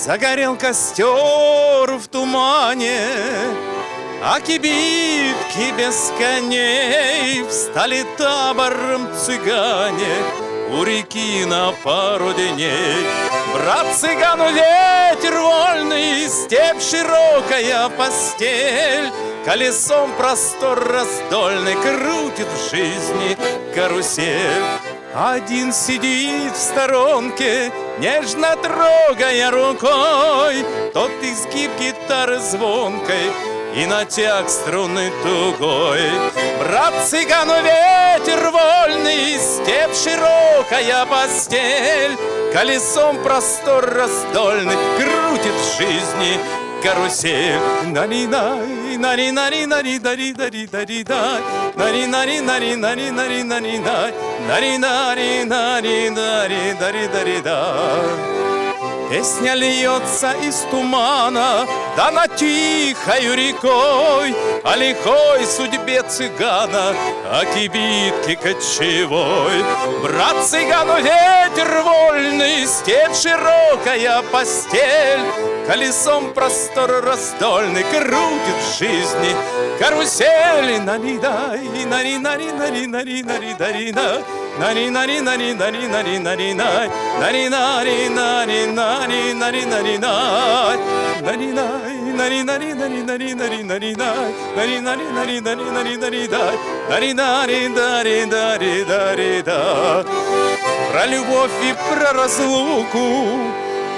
Загорел костер в тумане, а кибитки без коней встали табором цыгане у реки на пару дней. Брат цыгану ветер вольный, степь широкая постель, колесом простор раздольный крутит в жизни карусель. Один сидит в сторонке, нежно трогая рукой тот изгиб гитары звонкой и натяг струны тугой. Брат цыгану ветер вольный, степь широкая постель, колесом простор раздольный крутит в жизни карусель. Нари-най, нари-нари-нари-нари-нари-нари-дай, нари-нари-нари-нари-нари-нари-дай, нари-нари-нари-нари-нари-дай. Песня льется из тумана, да над тихою рекой, о лихой судьбе цыгана, о кибитке кочевой. Брат цыгану ветер вольный, степь широкая постель, колесом простор раздольный крутит в жизни карусель. Нари-дай, нари-нари-нари-нари-нари-нари-дай, нари-нари-нари-нари-нари-нари-дай, нари-нари-нари-нари-нари-нари-дай, нари-нари-нари-нари-нари-нари-нари-дай, нари-нари-нари-нари-нари-нари-дай, нари-нари-нари-нари-нари-дай. Про любовь и про разлуку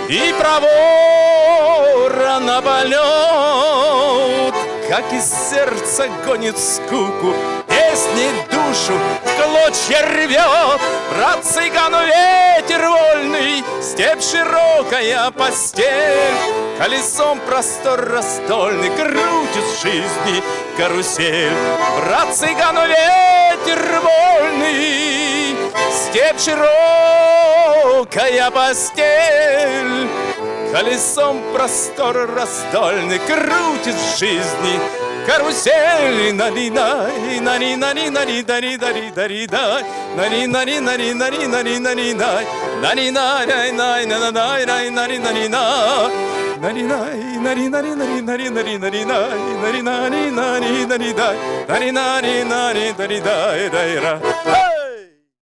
и про вора на полет, как из сердца гонит скуку, песни душу в клочья рвет. Брат цыгану ветер вольный, степь широкая постель, колесом простор раздольный крутит в жизни карусель. Брат цыгану ветер вольный, степь широкая постель, колесом простор раздольный крутит в жизни карусель. Нари-най, нари-нари-нари-нари-нари-нари-дай, нари-нари-нари-нари-нари-нари-дай, нари-нари-нари-нари-нари-нари-дай, нари-нари-нари-нари-нари-нари-дай, нари-нари-нари-нари-дай, нари-нари-нари-нари-дай-дай-ра.